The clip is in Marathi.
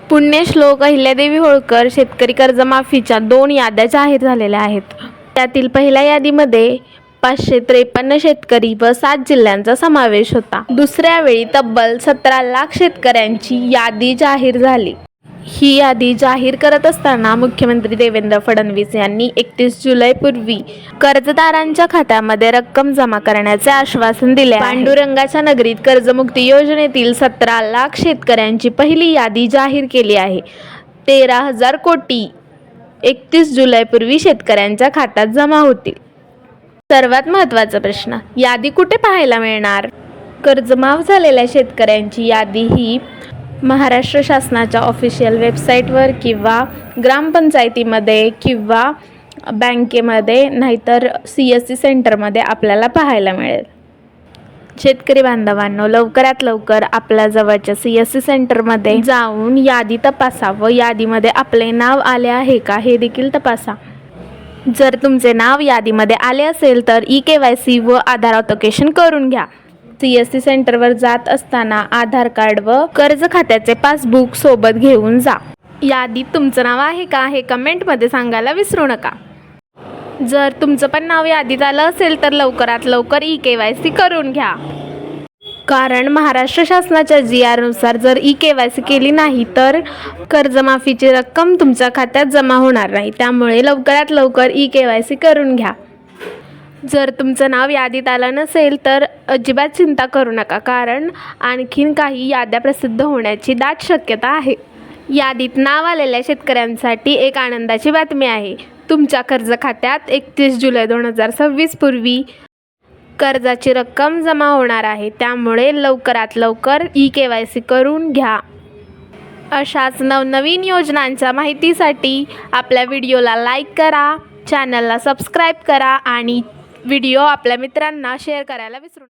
पुण्यश्लोक अहिल्यादेवी होळकर शेतकरी कर्जमाफीच्या 2 याद्या जाहीर झालेल्या आहेत. त्यातील पहिल्या यादीमध्ये 553 शेतकरी व 7 जिल्ह्यांचा समावेश होता. दुसऱ्या वेळी तब्बल 17 लाख शेतकऱ्यांची यादी जाहीर झाली. ही यादी जाहीर करत असताना मुख्यमंत्री देवेंद्र फडणवीस यांनी 31 जुलैपूर्वी कर्जदारांच्या खात्यामध्ये रक्कम जमा करण्याचे आश्वासन दिले आहे. पांडुरंगाच्या नगरीत कर्जमुक्ती योजनेतील 17 लाख शेतकऱ्यांची पहिली यादी जाहीर केली आहे. 13,000 कोटी 31 जुलैपूर्वी शेतकऱ्यांच्या खात्यात जमा होतील. सर्वात महत्त्वाचा प्रश्न, यादी कुठे पाहायला मिळणार? कर्जमाफ झालेल्या शेतकऱ्यांची यादी ही महाराष्ट्र शासनाच्या ऑफिशियल वेबसाईटवर किंवा ग्रामपंचायतीमध्ये किंवा बँकेमध्ये नाहीतर CSC सेंटरमध्ये आपल्याला पाहायला मिळेल. शेतकरी बांधवांनो, लवकरात लवकर आपल्या जवळच्या CSC सेंटरमध्ये जाऊन यादी तपासा व यादीमध्ये आपले नाव आले आहे का हे देखील तपासा. जर तुमचे नाव यादीमध्ये आले असेल तर eKYC व आधार ऑथेंटिकेशन करून घ्या. CSC सेंटरवर जात असताना आधार कार्ड व कर्ज खात्याचे पासबुक सोबत घेऊन जा. यादीत तुमचं नाव आहे का हे कमेंटमध्ये सांगायला विसरू नका. जर तुमचं पण नाव यादीत आलं असेल तर लवकरात लवकर eKYC करून घ्या. कारण महाराष्ट्र शासनाच्या GR नुसार जर eKYC केली नाही तर कर्जमाफीची रक्कम तुमच्या खात्यात जमा होणार नाही. त्यामुळे लवकरात लवकर eKYC करून घ्या. जर तुमचं नाव यादीत आलं नसेल तर अजिबात चिंता करू नका, कारण आणखीन काही याद्या प्रसिद्ध होण्याची दाट शक्यता आहे. यादीत नाव आलेल्या शेतकऱ्यांसाठी एक आनंदाची बातमी आहे. तुमच्या कर्ज खात्यात 31 जुलै 2026 पूर्वी कर्जाची रक्कम जमा होणार आहे. त्यामुळे लवकरात लवकर eKYC करून घ्या. अशाच नवनवीन योजनांच्या माहितीसाठी आपल्या व्हिडिओला लाईक करा, चॅनलला सबस्क्राईब करा आणि व्हिडिओ आपल्या मित्रांना शेअर करायला विसरू नका.